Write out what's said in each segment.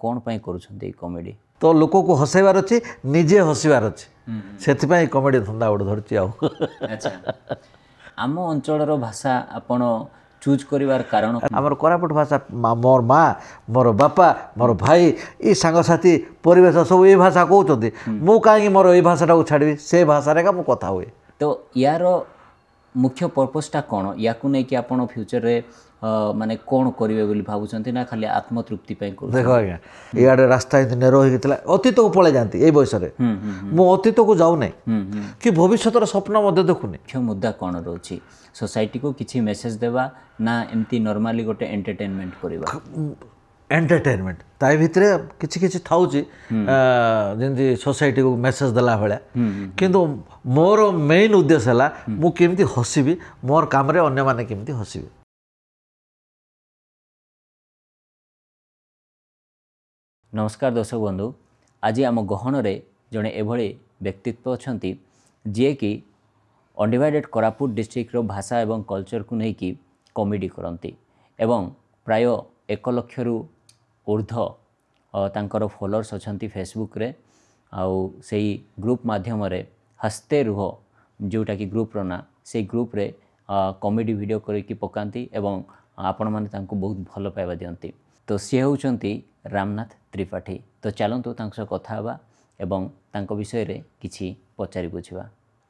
कौन पाई करूछंती कॉमेडी तो लोक को हसैबार अच्छी निजे हसबार अच्छी से कमेडी धंदा गोटे धरती अच्छा आम अंचल भाषा आपण चूज करिवार कारण आमर कोरापुट भाषा मोर माँ मोर बापा मोर भाई ये सांगसाथी परिवेश सब ये भाषा कहते मु कहीं मोर ये भाषाटा को छाड़ी से भाषा का मु कथा हुए तो यार मुख्य पर्पसटा कौन या नहीं कि आप फ्यूचर रे माने कौन करेंगे बोली भावुं ना खाली आत्मतृप्ति देख आज्ञा इे रास्ता एमती नेरो होता अतीत को पलि जाती ये बयस मु अतीत को जाऊना कि भविष्य स्वप्न देखुनी मुख्य मुद्दा कौन रोची सोसाइटी को किसी मेसेज देवा ना एमती नॉर्मली गोटे एंटरटेनमेंट करवा एंटरटेनमेंट ताई भितर किछि किछि थाउची जेंति सोसाइटी को मेसेज देला भले किंतु मोर मेन उद्देश्य है मु केमती हसबी मोर काम रे अन्य माने केमती हसबी। नमस्कार दर्शक बंधु आज आम गहन रे जड़े एभली व्यक्तित्व अछंती जे कि अनडिवाइडेड कोरापुट डिस्ट्रिक्ट रो भाषा एवं कल्चर को लेकिन कॉमेडी करती एवं प्राय 1 लाख रु ऊर्ध तांकर फॉलोअर्स अछंती फेसबुक रे आउ सेही ग्रुप माध्यम रे हस्ते रुह जोटा कि ग्रुप रो ना से ग्रुप रे कॉमेडी वीडियो करके पकांती एवं आपण माने तांको बहुत भल पाइबा दियंती तो सी होउचंती रामनाथ त्रिपाठी तो चलतु तांको कथा हवा एवं तांको विषय रे किछि पचारि बुझिबा।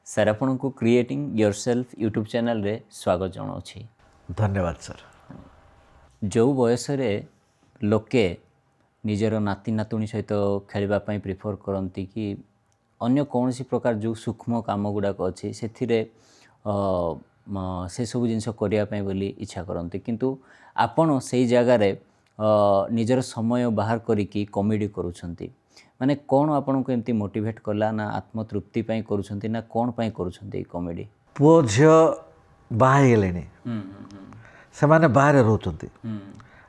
सर आपन को क्रिएटिंग योरसेल्फ यूट्यूब चैनल रे स्वागत जणाउछि। धन्यवाद सर। जो बयस रे लोके निजर नाती नातुणी सहित खेलबा पई प्रिफर करती कि अन्य कौन सी प्रकार जो सूक्ष्म काम गुड़ाक अच्छे से सब जिनस करने बोली इच्छा करते किंतु आपण से जगार निजर समय बाहर करिकी कॉमेडी करूछंती माने कौन आपन को एमती मोटिवेट कला ना आत्मतृप्ति पई करूछंती ना कौन पई करूछंती कॉमेडी पुओ झियो बाहा गेलेनी से माने बाहर रहउछंती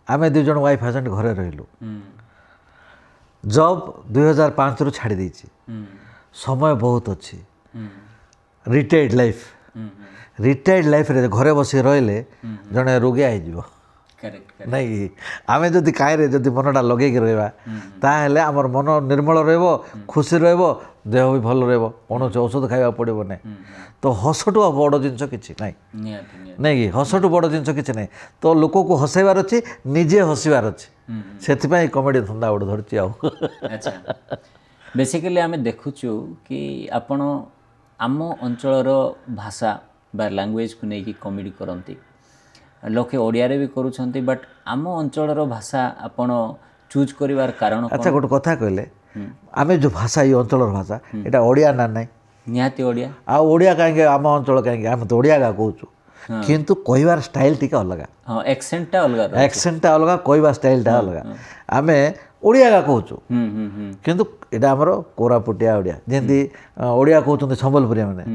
आमे दु जण वाइफ हस्बैंड घरे रहिलु जॉब 2005 रु छाड़ी देछि समय बहुत अच्छी रिटायर्ड लाइफ रे घरे बसी रहिले जने रोगी आइ जीवो नहीं आमे जदि कायरे जदि मनटा लगे रहा ताहेले हमर मन निर्मल रहबो खुशी रहबो देह भी भल रहबो कौन औषध खाइबा पड़बो नै तो हसटू बड़ जिनस किछि नहीं नहीं कि हसटू बड़ जिनस किछि नहीं तो लोक को हसैबार अच्छी निजे हसबार अच्छी से कमेडी धंदा गोटे धरती अच्छा बेसिकली आमे देखुचु कि आपण आम अंचल भाषा बा लैंग्वेज को लेकिन कॉमेडी करती लोके ओडिया रे भी करूछंती बट आम अंचल भाषा आपण चूज करिवार कारण अच्छा गोटे कथा कहले आमे जो भाषा ये अंचल भाषा एटा ओडिया ना नहीं निहाती ओडिया आ ओडिया कहीं आम अंचल कहीं आम तो ओडिया का कहूँ किंतु कहबार स्टाइल टिका अलग हाँ एक्सेंटा अलग कहबा स्टाइलटा अलग आमे ओडिया का कहूँ किंतु एटा हमर कोरापुटिया ओडिया जेंती ओडिया कहउछंती संबलपुरिया माने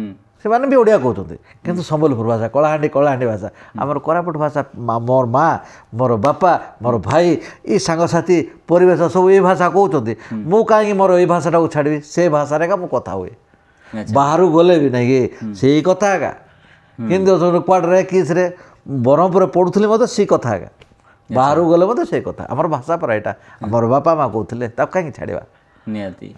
से माने भी ओडिया कहते किंतु संबलपुर भाषा कलाहांडी भाषा आमर कोरापुट भाषा मोर माँ मोर बापा मोर भाई ये सांगसाथी परिवेश सब ये भाषा कहते मु कहीं मोर ये भाषाटा को छाड़ी से भाषा का मु कथा हुए बाहर गले भी नहीं कि से कथा एका किंतु क्वाड्रे किस रे ब्रह्मपुर पढ़ुली मत सी कथा एका बाहर गले मत से कथा आमर भाषा पर यहाँ आमर बापा माँ कहते कहीं छाड़ा निहाती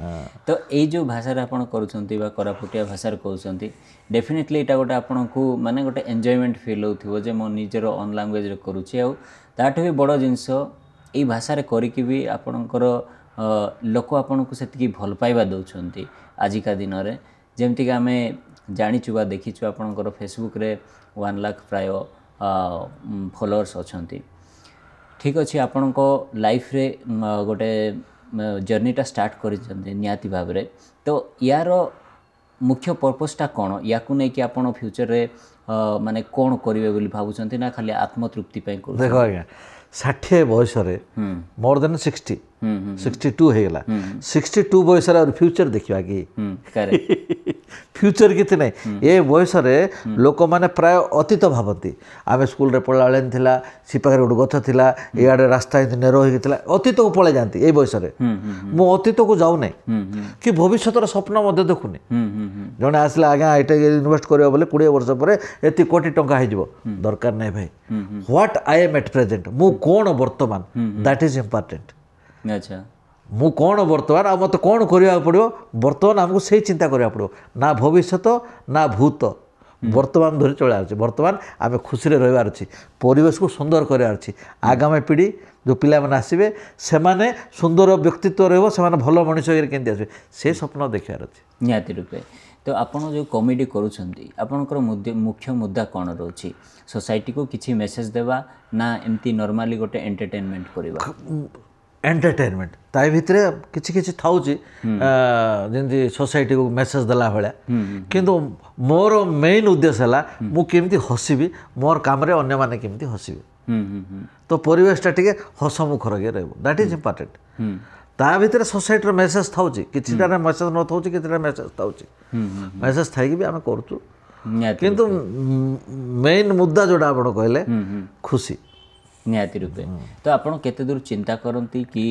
तो ये जो भाषा आपण करूछंती बा कोरापुटिया भाषा कहउछंती डेफिनेटली एटा गोटे आपण को माने गोटे एन्जॉयमेंट फील होथिबो जे मो निजर ओन लैंग्वेज रे करूछि आ ताठो भी बड़ जिंस ए भाषा रे करिकि भी आपणकर लोक आपण को सेतिकी भल पाइबा दउछंती आजिका दिन रे जेमति कि आमे जानिछु बा देखिछु आपणकर फेसबुक रे 1 लाख प्राय फॉलोअर्स अछंती ठीक अछि आपणको लाइफ रे गोटे जर्नीटा स्टार्ट करिसेंती नियाती भाव रे तो यार मुख्य पर्पसटा कौन या नहीं कि आप फ्यूचर रे माने कौन करेंगे बोली भावुं ना खाली आत्मतृप्ति देख आज्ञा 60 बयस मोर देन 60 62 हो गला 62 बयस फ्यूचर देखा कि फ्यूचर कितने नहीं ये बयस लोक मैंने प्राय अतीत भावती आम स्कूल रे पढ़ला बेले थिला सी पाखे गोटे गछ थिला इे रास्ता नेरो होता अतीत को पलि जाती ये बयस मु अतीत को जाऊना कि भविष्य स्वप्न देखुनी जड़े आसला आज्ञा ये इनवेस्ट कर 20 वर्ष पर एति कोटी टंका हो दरकार नहीं भाई what I am at present मु कौन वर्तमान दैट इज इम्पोर्टेंट ଆଚ୍ଛା ମୁଁ କ'ଣ ବର୍ତ୍ତମାନ ଆଉ ମୋତେ କ'ଣ କରିବାକୁ ପଡ଼ିବ ବର୍ତ୍ତମାନ ଆମକୁ ସେଇ ଚିନ୍ତା କରିବାକୁ ପଡ଼ିବ ନା ଭବିଷ୍ୟତ ନା ଭୂତ ବର୍ତ୍ତମାନ ଧରି ଚଳିବାର ଅଛି ବର୍ତ୍ତମାନ ଆମେ ଖୁସିରେ ରହିବାର ଅଛି ପରିବେଶକୁ ସୁନ୍ଦର କରିବାର ଅଛି ଆଗାମୀ ପିଢ଼ି ଯେଉଁ ପିଲାମାନେ ଆସିବେ ସେମାନେ ସୁନ୍ଦର ବ୍ୟକ୍ତିତ୍ୱ ରହିବ ସେମାନେ ଭଲ ମଣିଷ ହେଇକି କେମିତି ଆସିବେ ସେ ସ୍ୱପ୍ନ ଦେଖିବାର ଅଛି ନିହାତି ରୂପେ ତ ଆପଣ ଯେଉଁ କମେଡ଼ି କରୁଛନ୍ତି ଆପଣଙ୍କର ମୁଖ୍ୟ ମୁଦ୍ଦା କ'ଣ ରହୁଛି ସୋସାଇଟିକୁ କିଛି ମେସେଜ ଦେବା ନା ଏମିତି ନର୍ମାଲି ଗୋଟେ ଏଣ୍ଟରଟେନମେଣ୍ଟ କରିବା ଏଣ୍ଟରଟେନମେଣ୍ଟ ତା ଭିତରେ କିଛି କିଛି ଥାଉଛି ଯେମିତି ସୋସାଇଟିକୁ ମେସେଜ ଦେଲା ଭଳିଆ କିନ୍ତୁ ମୋର ମେନ୍ ଉଦ୍ଦେଶ୍ୟ ହେଲା ମୁଁ କେମିତି ହସିବି ମୋର କାମରେ ଅନ୍ୟମାନେ କେମିତି ହସିବେ ତ ପରିବେଶଟା ଟିକେ ହସମୁଖର ରହିବ ଦ୍ୟାଟ୍ ଇଜ୍ ଇମ୍ପୋର୍ଟାଣ୍ଟ ତା ଭିତରେ ସୋସାଇଟିର ମେସେଜ ଥାଉଛି କିଛିଟାରେ ମେସେଜ ନଥାଉଛି କିଛିଟା ମେସେଜ ଥାଉଛି ମେସେଜ ଥାଇକି ବି ଆମେ କରୁଛୁ କିନ୍ତୁ ମେନ୍ ମୁଦ୍ଦା ଯେଉଁଟା ଆପଣ କହିଲେ ଖୁସି ନିହାତି ରୂପେ ତ ଆପଣ କେତେ ଦୂର ଚିନ୍ତା କରନ୍ତି କି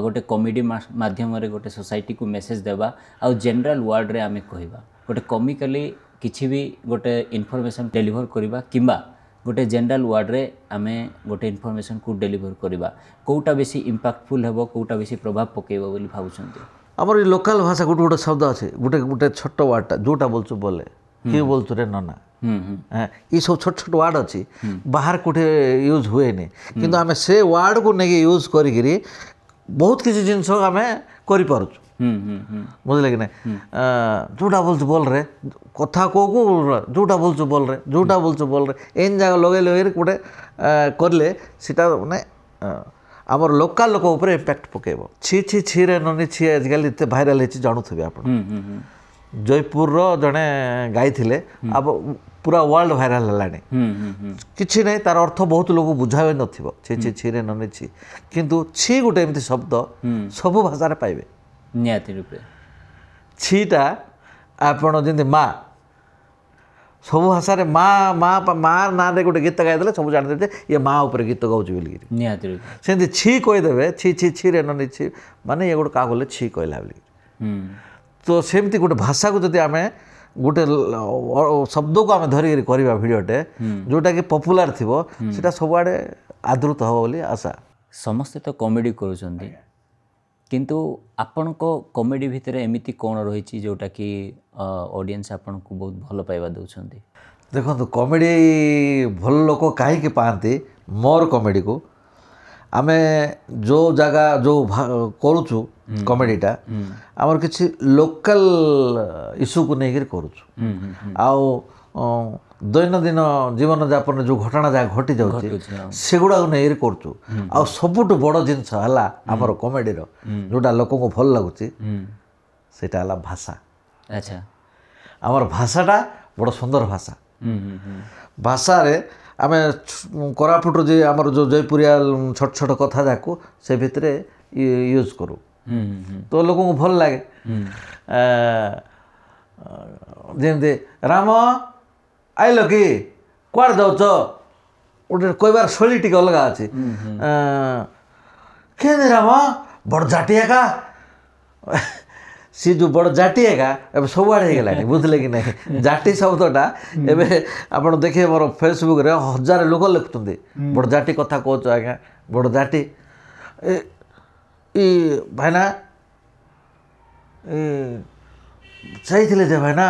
ଗୋଟେ କମେଡ଼ି ମାଧ୍ୟମରେ ଗୋଟେ ସୋସାଇଟିକୁ ମେସେଜ ଦେବା ଆଉ ଜେନେରାଲ ୱାର୍ଡ଼ରେ ଆମେ କହିବା ଗୋଟେ କମିକାଲି କିଛି ବି ଗୋଟେ ଇନଫର୍ମେସନ୍ ଡେଲିଭର କରିବା କିମ୍ବା ଗୋଟେ ଜେନେରାଲ ୱାର୍ଡ଼ରେ ଆମେ ଗୋଟେ ଇନଫର୍ମେସନ୍କୁ ଡେଲିଭର କରିବା କେଉଁଟା ବେଶୀ ଇମ୍ପାକ୍ଟଫୁଲ୍ ହେବ କେଉଁଟା ବେଶୀ ପ୍ରଭାବ ପକାଇବ ବୋଲି ଭାବୁଛନ୍ତି ଆମର ଏ ଲୋକାଲ ଭାଷା ଗୋଟେ ଗୋଟେ ଶବ୍ଦ ଅଛି ଗୋଟେ ଗୋଟେ ଛୋଟ ୱାର୍ଡ଼ଟା ଯେଉଁଟା ବୋଲଛୁ ବୋଲେ କିଏ ବୋଲଛୁ ରେ ନନା ये सब छोट छोट वार्ड अच्छी बाहर कोठे यूज हुए नहीं किंतु आमे से वार्ड को नहीं यूज करी बहुत किसी जिनस आमे करि पारुछु बुझले कि नहीं जोटा बोलछु बोल रे कथा को जोटा बोलछु बोल रे एन जगह लगे लगे गोटे करले सीटा माने आमर लोकल लोक ऊपर इम्पैक्ट पकेबो छी छी छी रे ननी छी आजकल इते भाइराल हेची जानुथबे आपण जयपुर जड़े गाई थे अब पूरा वर्ल्ड भाइराल है किसी नहीं तार अर्थ बहुत लोग बुझा न छी छी छी रे ननी छी किंतु छी गोटे एमती शब्द सबु भाषा पाइबे निहाती रूपे छीटा आपण जमी माँ सब भाषा माँ माँ माँ ना गोटे गीत गाई सब जानते ये माँ उपर गीत गाँच बोल निहाती रूपे सेमती छी कहीदेवे छी छी छी रे ननी छी माने ये गोटे क्या बोले छी कहला बोली तो सेमती गोटे भाषा को जब आम गोटे शब्द को आम धरिक करवा भिडटे जोटा कि पपुलार थी सेटा सबुआड़े आदृत हम बोली आशा समस्ते तो कॉमेडी करुँच किंतु आपण को कॉमेडी भितर एमती कौन रही जोटा कि ऑडियंस आपण को बहुत भल पाइबा दउछन देखो कॉमेडी भल लोक कहीं पाती मोर कॉमेडी को आमे जो जगह जो करुचु कॉमेडीटा आमर किसी लोकल इश्यू को लेकर करुचु आउ दैनंदिन जीवन यापन जो घटना जहाँ घटी जाऊँगी सेगुड़ा नहीं करुचु आ सबुठ बड़ जिनस है आमर कॉमेडी जोटा लोक को भल लगुच सेटा है भाषा अच्छा आमर भाषाटा बड़ सुंदर भाषा भाषा रे आम कोरापुटर जे आमर जो जयपुरिया छोट छोट कथा जाकू से भितर यूज करूँ तो लोक को भल लगे जमी राम आइल कि कुआड़ जाऊच गोटे कहबार शैली टी अलग अच्छे के राम बड़ जाटिया का सी जो बड़ जाटी एका ए सबुआड़े हो गला बुझले कि नहीं जाटी शब्दटा एबे आपण देखिए मोर फेसबुक रे हजार लोक लिखुंत बड़ जाटी कथा कहच आज्ञा बड़ जाटी भाईना चाहिए जे भाईना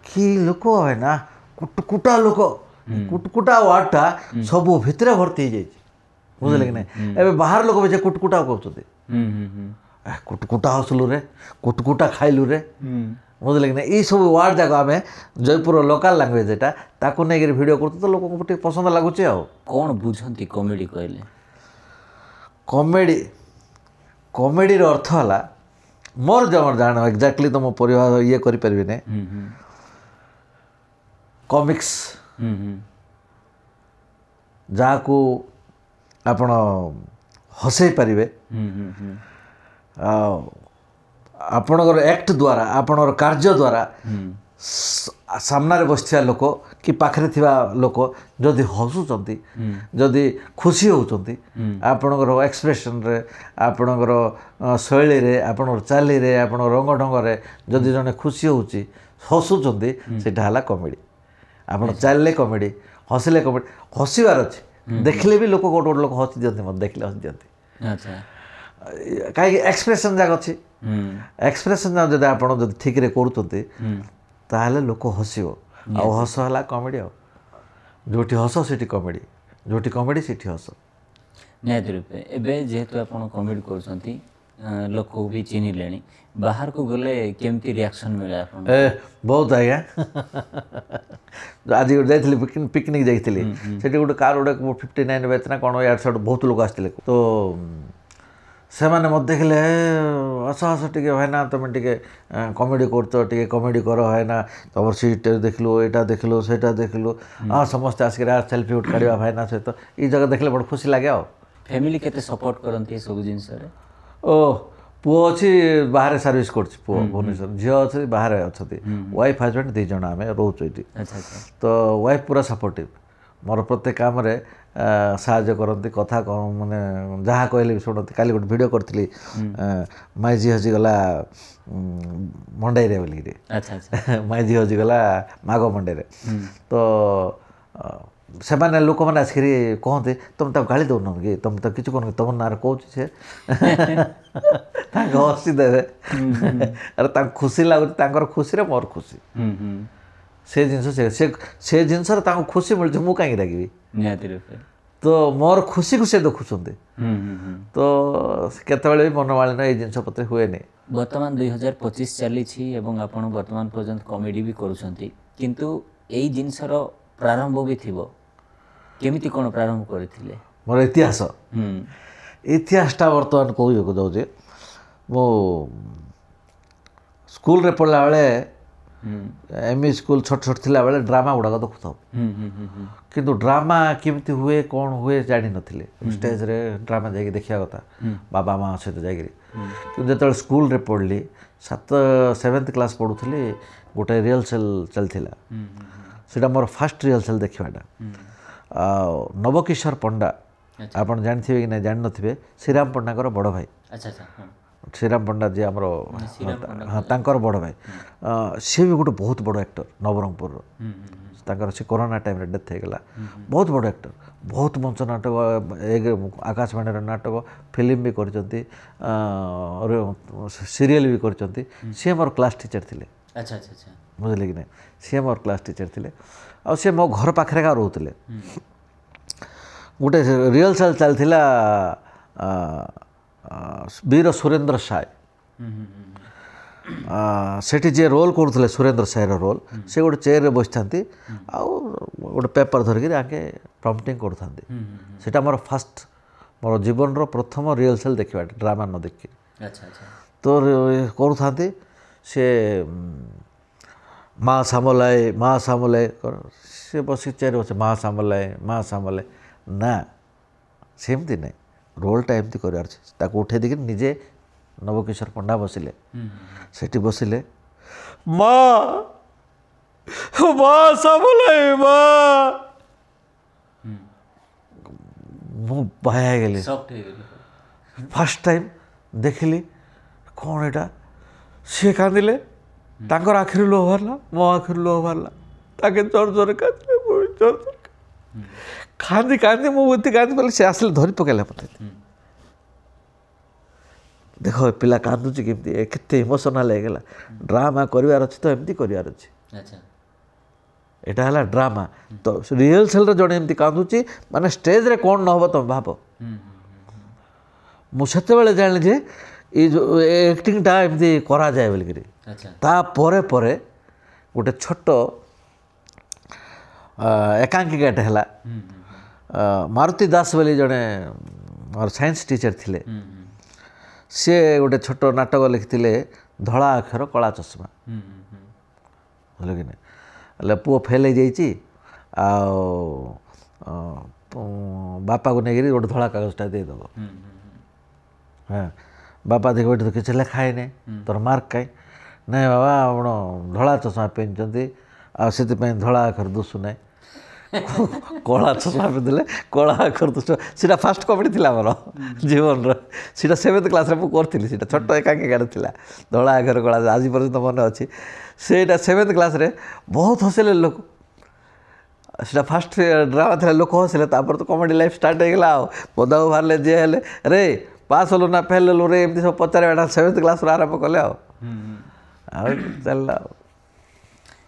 कि लोक भाईना कुटकुटा लोक कुटकुटा वार्डटा सब भितर भर्ती हो जाए बुझले कि नहीं एबे बाहर लोक भी कुटकुटा कहते कुटकुटा हसलु रे कुटकुटा खाइलु रे बुझले कि नहीं ये सब वार्ड जाक आम जयपुर लोकल लांगुएज एटा ताको नहीं वीडियो करते तो लोक को पसंद लगुच कौन बुझंती कॉमेडी कहले कॉमेडी कॉमेडी अर्थ है मोर जमर जान एक्जाक्टली तो मो परिवार ये करि परिबे ने कॉमिक्स जहाँ को आपण हसई पारिबे आपणकर एक्ट द्वारा आपणकर कार्य द्वारा सामने बसथिया लोक कि पाखरे थिबा लोक जदि हसुचंती जदि खुशी होउचंती आपणकर एक्सप्रेशन रे आपणकर शैली रे आपणकर चाली रे आपण रंग ढंग रे जदि जने खुशी होउची हसुचंती सेटा हला कॉमेडी आपण चालले कॉमेडी हसले कॉमेडी हसिबार अछि देखले भी लोक गोट लोक हसी दियंती मत देखले हसी दियंती अच्छा कहीं एक्सप्रेशन जाक अच्छी एक्सप्रेशन जाक जब आप ठीक रे करूँ ताहले लोक हसब आ हस है कमेडी जोटी हस से कमेडी जोटी कमेडी से हस निहत रूपे एवं जेहेतु आप कमेडी कर लोक भी चिन्ह ले बाहर को गले केमती रिएक्शन मिले ए बहुत आज्ञा आज जाइए पिकनिक जाइए गोटे कार गोटे 59 बैच ना कौन यार साइड बहुत लोग आसते तो से मैंने मत देखले हस हस टे भाईना तुम टे कमेडी कर कमेडी कर भाईना तुम सीट देखलु यहाँ देखलु से देखलु हाँ समस्ते आसिक सेल्फी उठ काढ़ा भाईना सहित ये जगह देखले बड़ खुशी लगे आ फैमिली केते सपोर्ट करती सब जिनस ओ पुओ अच्छी बाहर सर्विस कर पुओ भुवनेश्वर झील अच्छे बाहर अच्छा वाइफ हजबैंड 2 जन आम रोच ये तो वाइफ पूरा सपोर्टिव मोर प्रत्येक कम साहाଯ୍य करती कथा माने जहाँ कहले भी शुणती काली गोटे वीडियो करी माई झी हजिगला मंडई रे बोलिक माई झी हजिगला माघ मंडई तो से मैंने लोक मैंने आसिक कहते तुम तो गाड़ी दौन कि तुम तो किसी कौन तुम ना कौच से हसी देवे अरे खुशी लगुच खुशी मोर खुशी से जिनस से जिनस खुशी मिलूँ मुझे कहीं रागिबी तो मोर खुशी को से देखुंत तो केतबेले भी मनमालिन ये जिनस पत्र हुए नहीं वर्तमान 2025 चली आपण वर्तमान पर्यंत कॉमेडी भी करूछंती किंतु एई जिनसर प्रारंभ भी थिबो केमिति कोन प्रारंभ करथिले मोर इतिहास इतिहासटा वर्तमान कहू जाऊे मो स्कूल रे पढ़ला बेले एमई स्कूल छोट छोट थिला बेले ड्रामा गुड़ाक देखु किंतु ड्रामा केमती हुए कौन हुए जानी नथिले स्टेज रे ड्रामा जाके देखिया कथा बाबा माँ सहित जाकरी कि जो स्कूल रे पढ़ली 7th क्लास पढ़ुली गोटे रिहर्सल चलता सीटा मोर फास्ट रिहर्सल देखाटा नवकिशोर पंडा आपन जानथिबे कि ना जान नथिबे श्रीराम पंडा बड़ भाई श्रीराम पंडा जी आमर हाँ तांकर बड़ भाई सी भी गोटे बहुत बड़ एक्टर नवरंगपुर से कोरोना टाइम डेथ होगा बहुत बड़ एक्टर बहुत मंच नाटक एक आकाशवाणी नाटक फिल्म भी कर सीरियल भी कर सी मोर क्लास टीचर थे बुझे कि ना सी मोर क्लास टीचर थे आ सी मो घर पाखे का रोते गोटे रिहर्सल चलता वीर सुरेंद्र साय सेठी जे रोल करुले सुरेंद्र साय रोल से गोटे चेयर रे बसी था गोटे पेपर धरिक आगे प्रम्पटिंग करा मोर फास्ट मोर जीवन रो प्रथम रिहर्सल देखा ड्रामा न देखी तो करुता से माँ सामलाए से बस चेयर बस माँ सामलाए ना सेमती नहीं रोलटा एमती कर उठे देखिए निजे नवकिशोर पंडा बसिले सेठी बसिले माँ सामलाए मु बाया गली फास्ट टाइम देखिली कौन एटा सी कांदिले तांकर आखिर लो बाहरला मो आखिर लो बाहरला ताके जोर जोर कांदिले जोर खाँदी कांदी मुझे कांदी बोले से आसले धरी पकड़ा मत देख पिला कांदुची केमती केते इमोशनाल होगा ड्रामा करार अच्छी तो एमती करार अच्छी यहाँ है ड्रामा तो रिहर्सल जड़े एमती कांदुची माने स्टेज रे कौन न हो तुम भाव मुझे जानी जे ये जो एक्टिंगटा एमती करा जाए बोलिक तापर परे गोटे छोट एकांकिकाटे है मारुति दास बोली जड़े मोर साइंस टीचर थिले सी गोटे छोट नाटक लिखिले धला अक्षर कला चश्मा बुझल कि ना पुओ फेल बापा को लेकिन गोटे धला कागजटा देदेव हाँ बापा देख बैठे तो किसी लेखाए नहीं तोर मार्क कहीं नहीं बाबा आप धला चश्मा पिंधि से धला अक्षर दुशु ना कला चश्मा पिंधे कला अक्षर दुशु सीटा फास्ट कमेडी थी मोर जीवन रीटा 7th क्लास करी सीटा छोट एकांकी गाड़ी थी धला अक्षर कला आज पर्यंत मन अच्छी सेटा 7th क्लास रे बहुत हसिले लोक सीटा फास्ट ड्रामा था लोक हसिले तो कमेडी लाइफ स्टार्ट होगा पदा बाहर जे हेले रे पास हलो ना फेल हेलु रे एमती सब पचारे बेटा 7th क्लास आरंभ कले आ चलला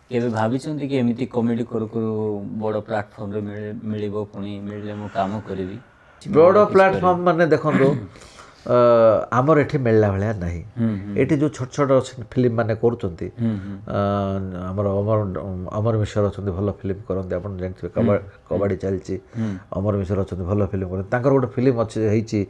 केबे भाबिचंती कि एमिति कॉमेडी करू करू बड़ प्लेटफॉर्म रे मिलिबो पुनी मिलले मु काम करबी बड़ प्लेटफॉर्म माने देखंतो आमर एठी मिलला भलिया नहीं एठी जो छोट छोट फिल्म माने करूचंती हमर अमर मिश्र अछंती भलो फिल्म करंती आपण जानथिबे कबड्डी चलची अमर मिश्र अछंती भलो फिल्म करंती तांकर गोटे फिल्म अछि हेची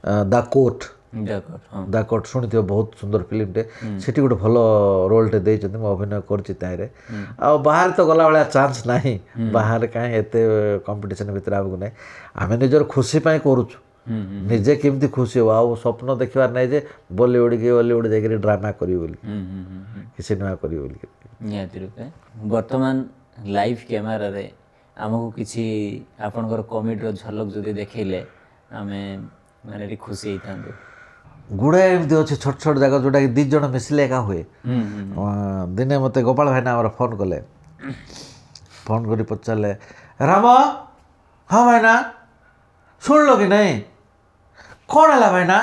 द कोट शुणिथिबे बहुत सुंदर फिल्म टे सेठी गोटे भलो रोल टे देइचंती म अभिनय करची ताइरे आ बाहर तो गला वाला चांस नहीं बाहर काहे एते कंपटीशन भितर आबु नै आमे निजर खुशी पाई करूछु निजे केमती खुशी हो आ स्वप्न देखिबार नै जे बॉलीवुड के हॉलीवुड जाके ड्रामा करी बोली कि सिनेमा करी बोली निहाती रूपे वर्तमान लाइव कैमरा रे हमको किसी आपनकर कॉमेडी झलक जदि देखैले आमे माने खुशी होइतांदो गुड़ाए एमती अच्छे छोट छोट जगह जोटा कि 2 जन मिसले एका हुए दिने मते गोपाल भाई ना फोन कले फोन करी पचारे राम हाँ भाईना शुण लो कि नहीं कौन है भाईना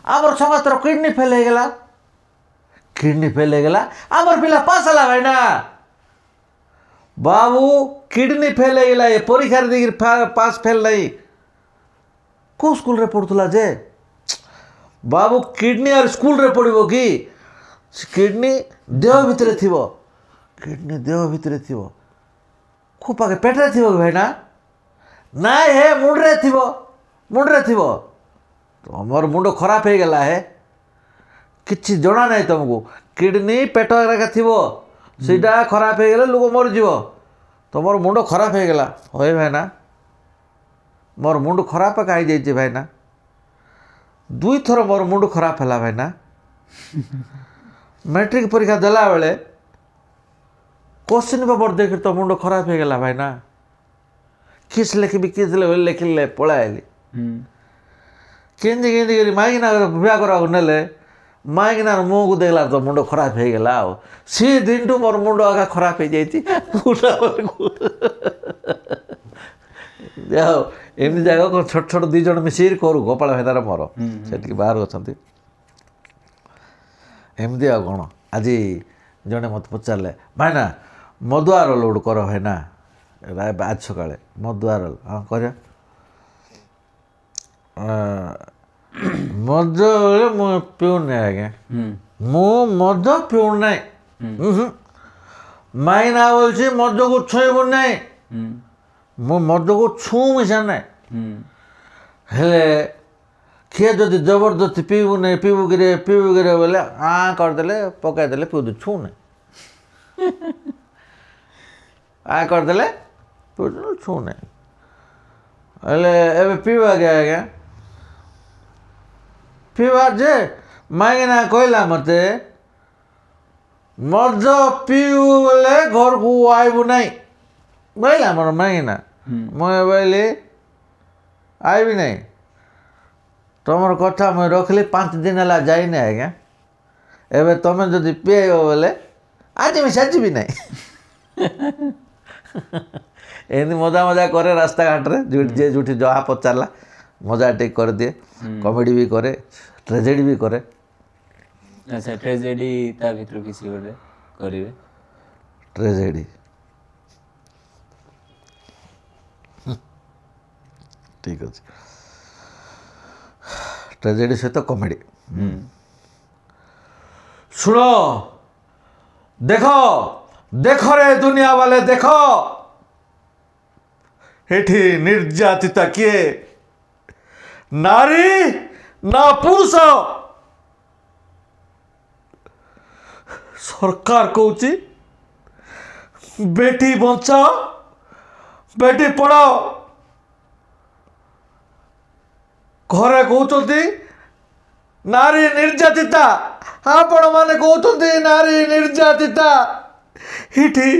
आमर समस्तर किडनी फेल हो गला किडनी फेल हो गला आमर पिला पास है भाईना बाबू किडनी फेल हो गला ये परीक्षा देखिए पास फेल नहीं को स्कूल रे पढ़ुला जे बाबू किडनी और स्कूल रे पड़ो कि किडनी देह भितर थी किडनी देह भितर थी खूब पाके पेटे थी भाईना ना हे मुंडे थी मुंडे थी तुमर मुंड खराब हो गला है किछि जना नहीं तुमको किडनी पेट थी सीटा खराब हो गला लोग मरज तुमर मुंड खराब हो गला होए भाईना मोर मुंड खराब कहीं जाइए भाईना 2 थर मोर मुंड खराब है भाईना मैट्रिक परीक्षा देला बेले क्वेश्चन पेपर देख तो मुंड खराब हो गला भाईना किस लिखी किस लिखिले पଳାଇଲି केंजी केंजी करी माइकिना विवाह करा नेले माइकिना मुँह को देखला तो मुंड खराब हो गला सी दिन टू मोर मुंड आगा खराब हो जाइए जाओ एमती जगह छोट छोट 2 जन मिसिर करू गोपाल भाईदार मोर से बाहर अच्छा एमती आ कौन आज जड़े मत पचारे भाईना मदुआ रोल गोटे कर भाईना आज सका मदुआ रोल हाँ कर मद पिऊन आज्ञा मु मद पिऊना माइना बोलছি मद को छुईबू नहीं मु मद को छू मिशा ना हेले किए जदि जबरदस्ती पीबू नहीं पीबू गिरे बोले हाँ करदे पकईदे पीऊ छू नहीं आ करदे पीऊ छू नहीं हेले एबे पीवा गया आज्ञा पीवा जे माइना कहला मते मद पीऊ बोले घर को आईबू नहीं बोला मोर माइना मुझे बोली आईबी नहीं तुम कथा मुझे रखली 5 दिन है जाइनी आज्ञा एवं तुम जदि पीब बोले आज मैं साजी नहीं एमती मजा मजा करे रास्ता घाट रे जे जुटी जहाँ पचारा मजा टे कर दिए कॉमेडी भी करे ट्रेजेडी भी करे अच्छा ट्रेजेडी ता भीतर किसी गोटे करिवे ट्रेजेडी ठीक अच्छे ट्रेजेडी सहित कॉमेडी सुनो देखो देखो रे दुनिया वाले देखो एठी निर्यातिता किए नारी ना पुरुष सरकार कहूची बेटी बचाओ बेटी पढ़ाओ घरे कहते नारी निर्यातिता आपण मैंने कहते नारी निर्यातिता हिठी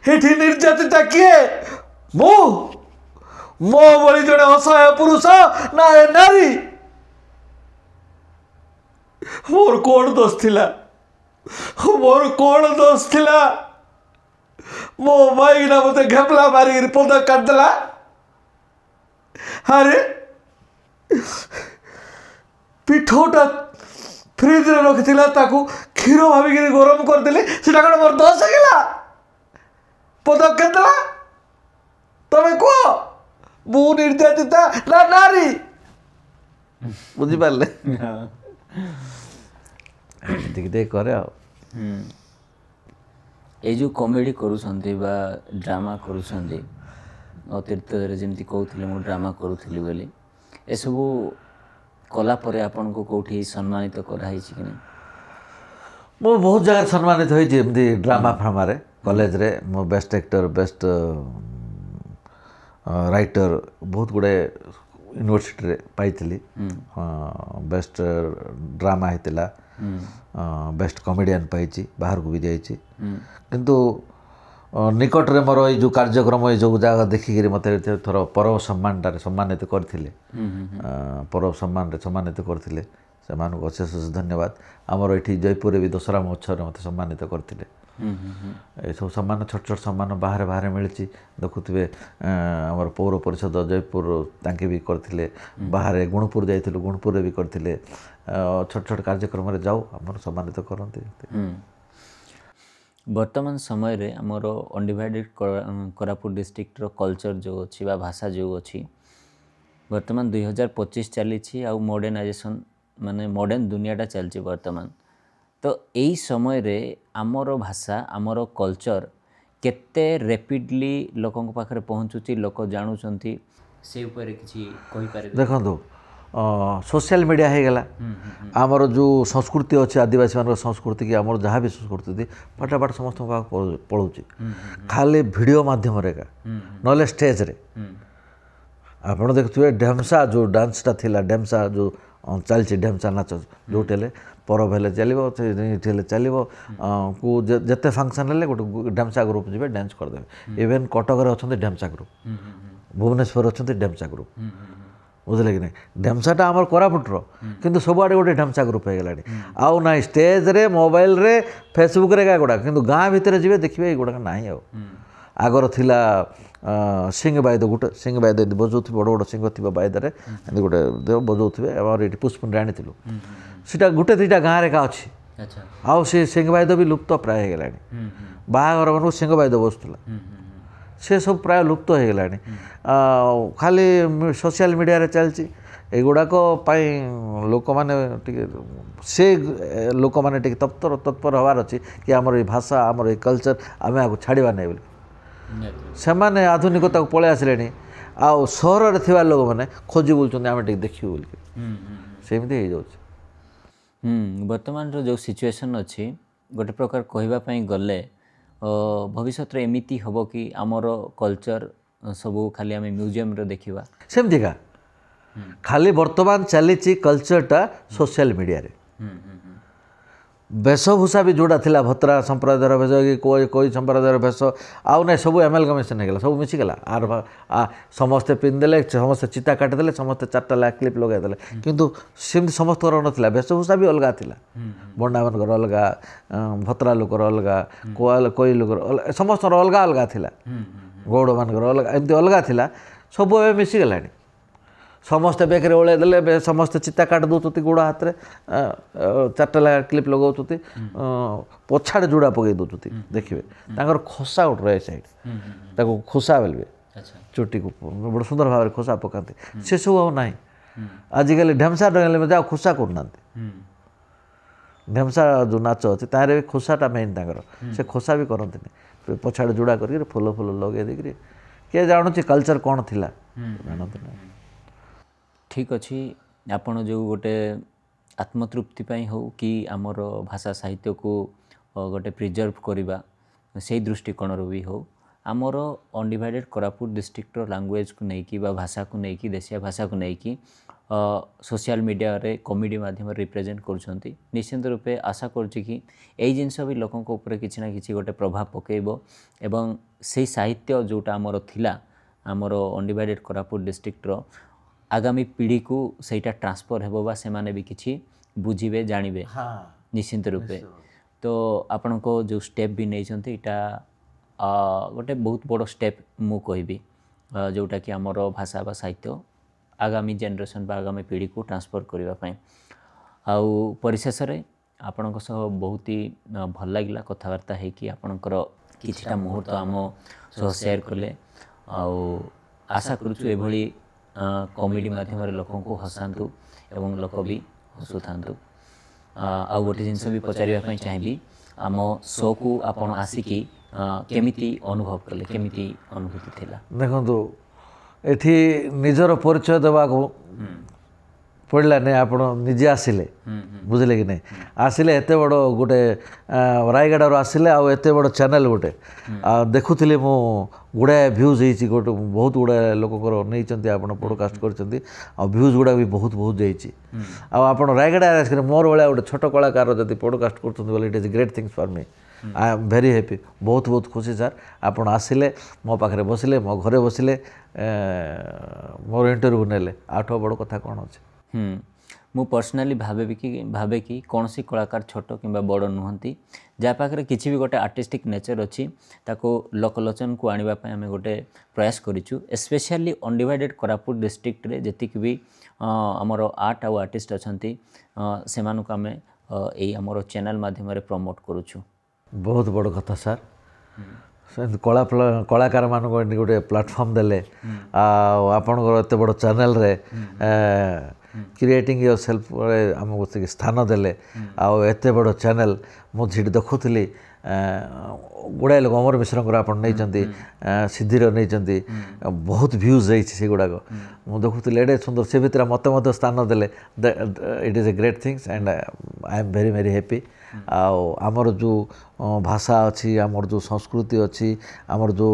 हिठी निर्यातिता किए मो मो बड़ी जड़े असहाय पुरुष ना ए नारी मोर कौन दोष थिला मोर कौन दोष थिला मो माई ना मते घेपला मारी पद काटदेला अरे ପିଠଉଟା ଫ୍ରିଜ୍ରେ ରଖିଥିଲା ତାକୁ କ୍ଷୀର ଭାବିକିରି ଗରମ କରିଦେଲି ସେଟା କ'ଣ ମୋର ଦୋଷ ହେଇଗଲା ପଦକ୍ଷେପ ଦେଲା ତମେ କୁହ ମୁଁ ନିର୍ଯାତିତା ନା ନାରୀ ବୁଝିପାରିଲେ ଏତିକି ଟିକେ କରେ ଆଉ ଏଇ ଯେଉଁ କମେଡ଼ି କରୁଛନ୍ତି ବା ଡ୍ରାମା କରୁଛନ୍ତି ଅତୀତରେ ଯେମିତି କହୁଥିଲେ ମୁଁ ଡ୍ରାମା କରୁଥିଲି ବୋଲି ଏସବୁ କଲା ପରେ ଆପଣଙ୍କୁ କେଉଁଠି ସମ୍ମାନିତ କରାହେଇଛି କି ନାହିଁ? ମୁଁ ବହୁତ ଜାଗାରେ ସମ୍ମାନିତ ହୋଇଛି ଏମିତି ଡ୍ରାମା ଫ୍ରାମାରେ କଲେଜରେ ମୁଁ ବେଷ୍ଟ ଆକ୍ଟର ବେଷ୍ଟ ରାଇଟର ବହୁତ ଗୁଡ଼ାଏ ୟୁନିଭର୍ସିଟିରେ ପାଇଥିଲି ବେଷ୍ଟ ଡ୍ରାମା ହେଇଥିଲା ବେଷ୍ଟ କମେଡ଼ିଆନ୍ ପାଇଛି ବାହାରକୁ ବି ଯାଇଛି କିନ୍ତୁ ନିକଟରେ ମୋର ଏଇ ଯେଉଁ କାର୍ଯ୍ୟକ୍ରମ ଏଇ ଯେଉଁ ଜାଗା ଦେଖିକିରି ମୋତେ ଥର ପରବ ସମ୍ମାନଟାରେ ସମ୍ମାନିତ କରିଥିଲେ ପରବ ସମ୍ମାନରେ ସମ୍ମାନିତ କରିଥିଲେ ସେମାନଙ୍କୁ ଅଶେଷ ଅଶେଷ ଧନ୍ୟବାଦ ଆମର ଏଠି ଜୟପୁରରେ ବି ଦଶହରା ମହୋତ୍ସବରେ ମୋତେ ସମ୍ମାନିତ କରିଥିଲେ ଏସବୁ ସମ୍ମାନ ଛୋଟ ଛୋଟ ସମ୍ମାନ ବାହାରେ ବାହାରେ ମିଳିଛି ଦେଖୁଥିବେ ଆମର ପୌର ପରିଷଦ ଜୟପୁର ତାଙ୍କେ ବି କରିଥିଲେ ବାହାରେ ଗୁଣପୁର ଯାଇଥିଲୁ ଗୁଣପୁରରେ ବି କରିଥିଲେ ଛୋଟ ଛୋଟ କାର୍ଯ୍ୟକ୍ରମରେ ଯାଉ ଆମର ସମ୍ମାନିତ କରନ୍ତି ବର୍ତ୍ତମାନ ସମୟରେ ଆମର ଅନଡିଭାଇଡେଡ୍ କୋରାପୁଟ ଡିଷ୍ଟ୍ରିକ୍ଟର କଲଚର ଯେଉଁ ଅଛି ବା ଭାଷା ଯେଉଁ ଅଛି ବର୍ତ୍ତମାନ 2025 ଚାଲିଛି ଆଉ ମଡ଼ର୍ଣ୍ଣାଇଜେସନ୍ ମାନେ ମଡ଼ର୍ଣ୍ଣ ଦୁନିଆଟା ଚାଲିଛି ବର୍ତ୍ତମାନ ତ ଏଇ ସମୟରେ ଆମର ଭାଷା ଆମର କଲଚର କେତେ ରେପିଡ଼ଲି ଲୋକଙ୍କ ପାଖରେ ପହଞ୍ଚୁଛି ଲୋକ ଜାଣୁଛନ୍ତି ସେ ଉପରେ କିଛି କହିପାରିବେ? ଦେଖନ୍ତୁ सोशल मीडिया हो गला आमर जो संस्कृति अच्छे आदिवासी मान संस्कृति की आमर जहाँ भी संस्कृति फटाफट समस्त पड़ोची खाली वीडियो माध्यम ना स्टेज रे आप देखुए ढेमसा जो डांसटा थिला ढेमसा जो चलती ढेमसा नाच जो परब हेले चलो चलो को जिते फंक्शन है गोटे ढेमसा ग्रुप जी डांस करदे इवेन कटक अच्छा ढेमसा ग्रुप भुवनेश्वर अच्छा ढेमसा ग्रुप बुझे कि नहीं ढेमसाटा आमर कोरापुटर किंतु सबुआड़े गोटे ढेमसा ग्रुप हो गला आउ ना स्टेज रे मोबाइल रे फेसबुक रे गुड़ा किंतु गाँ भितर जी देखिए गुड़ाक ना आगर थिला सिंह बायद गोटे सिंह बायद बजाऊ बड़ बड़ सिंह थी बायदे गोटे बजाऊ आम ये पुष्पुंड आनी सीटा गोटे दुईटा गाँव का अच्छी आउ सी सिंह बायद भी लुप्त प्राय हो गला बाहागर मन सिंह बायद बसुला से सब प्राय लुप्त हो गला खाली सोशल मीडिया रे चलती एगुड़ाक लोक मैंने से लोक मैंने तत्पर तत्पर हबार अच्छी कि आमर ये भाषा आमर ये कल्चर आम आपको छाड़ा नहीं बोली से मैंने आधुनिकता को पलि आसिले आउ सहर में लोक मैंने खोजी बोलते आम देखिए बोल सेमती हो बर्तमान जो सिचुएशन अच्छी गोटे प्रकार कहवाई गले भविष्य एमती हम कि आमर कल्चर सबू खाली आम म्यूजियम रे देखा सेमती का खाली बर्तमान चली कल्चरटा सोशल मीडिया रे वेशभूषा भी जोड़ा थिला भत्रा संप्रदायर भेष कि कोई संप्रदायर भेष आउ ना सब एमलगमेसन हो सब मिसीगला आर समस्ते पिंधदेले समस्ते चिता काटिदेले समस्ते चार्टा ला क्लिप लगेदेले किंतु सेमती समस्त नाला वेशभूषा भी अलग थिला बंडा मान अलग भत्रा लोकर अलग कोई लोकर समस्त अलग अलग थिला गौड़ मान अलग एमती अलग थिला सब ए मिसीगला समस्ते बेकरे ओल्हे देले समस्ते चिता काट दौरान गोड़ हाथ में चार्टा लगा क्लिप लगाऊँ पछाड़ जोड़ा पकई दौरान देखिए खोसा गोटे रहे सैड खोसा बोलिए चुटी को बड़ा सुंदर भाव में खोसा पकाते से सब आना आजिकल ढेमसा डंगल में जाओ खोसा करना ढेमसा जो नाच अच्छे तार भी खोसाटा मेन से खोसा भी करते पछाड़ जोड़ा कर फूल फूल लगे देकर किए जानूँ कल्चर कौन थी जानते ना ठीक अच्छी आपण जो गोटे आत्मतृप्ति पाई हो कि आमर भाषा साहित्य को गोटे प्रिजर्व करवा से दृष्टिकोण भी हो आमर अनडिवाइडेड कोरापुट डिस्ट्रिक्टर लैंग्वेज को लेकिन भाषा को लेकिन देशिया भाषा को लेकिन सोशल मीडिया रे कॉमेडी माध्यम रिप्रेजेंट कर निश्चित रूपे आशा करुच्ची कि यही जिनस भी लोकों ऊपर किसी ना कि गोटे प्रभाव पकेब एवं से साहित्य जोटा आमर थिला आमर अनडिवाइडेड कोरापुट डिस्ट्रिक्टर आगामी पीढ़ी को सहीटा ट्रांसफर हेबो बा से माने भी किछि बुझिबे जानिबे निश्चित रूपे तो आपण को जो स्टेप भी नहीं चंती इटा गोटे बहुत बड़ स्टेप मु कहबी जोटा कि आमर भाषा बा साहित्य आगामी जनरेशन बा आगामी पीढ़ी को ट्रांसफर करबा पई आउ परिशेष आपणक सह बहुत ही भल लगिला कथबार्ता होकि आपणकर किछिटा मुहूर्त आम सह सेयार कले आउ आशा करूँ एभली कॉमेडी माध्यम लोक को हसातु एवं लोक भी हसुथातु आउ गोटे जिनस भी पचारिबा चाहिए आम शो को आपण आसिकी केमिति अनुभव कले केमिति अनुभूति थिला देखो एठी निजर परिचय देवा पड़ला नहीं आप निजे आसिले बुझे कि नहीं आसिले एत बड़ गोटे रायगड़ार आसिले आते बड़ चैनल गोटे देखुली मु गुड़ाए भ्यूज होती गोटे बहुत गुड़ाए लोक नहीं आप पॉडकास्ट कर भ्यूज गुड़ा भी बहुत बहुत जाइए आप रायगड़ा मोर भाया गोटे छोट कलाकार जब पॉडकास्ट कर it is great things for me I am very happy बहुत बहुत खुशी सर आप आसिले मो पाखे बसिले मो घरे बसिले मोर इंटरव्यू नेले आठ बड़ कथा कौन अच्छे मु पर्सनाली भावे कि कौन सी कलाकार छोट कि बड़ नुहति जहाँ पाखे किसी भी गोटे आर्टिस्टिक नेचर अच्छी ताको लोकलोचन को आने आम गोटे प्रयास करूँ स्पेशली अनडिवाइडेड कोरापुट डिस्ट्रिक्ट रे जतिक भी आमर आर्ट आउ आर्टिस्ट अच्छा से आम आमर चैनल माध्यम प्रमोट करूँ बहुत बड़ कथा सर कलाकार मान गोटे प्लाटफर्म देले आपणकर एत बड़ चैनल रे क्रिएटिंग योर सेल्फ आमको स्थान देले आत बड़ चैनल मुझे देखुली गुड़ाए लोक अमर मिश्र आप नहीं सिद्धिर नहीं बहुत भ्यूज से गुड़ाक मुझे देखुली एडे सुंदर से भितर मत स्थान देले it is a great things and I am very very happy आमर जो भाषा अच्छी आमर जो संस्कृति अच्छी आमर जो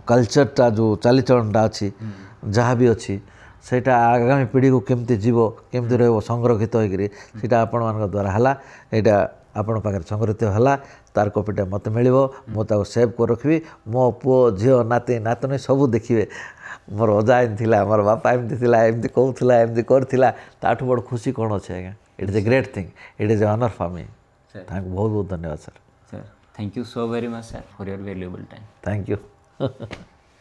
कल्चरटा जो चालीचलनटा अच्छी जहाँ भी अच्छी सेटा आगामी पीढ़ी को केमती जीव केमती रह संरक्षित होटा आपण मान द्वारा है यहाँ आपण पाखे संरक्षित है तार कॉपीटा मत मिल मुझे सेव कर रखी मो पुओ झी नाती नातनी सब देखिए मोर अजा एमती मोर बापा एमती कहूला एमती करथिला ताठू बड़ खुशी कौन अच्छे आज्ञा it is a great thing it is a honour for me thank बहुत बहुत धन्यवाद sir thank you so very much sir for your valuable time thank you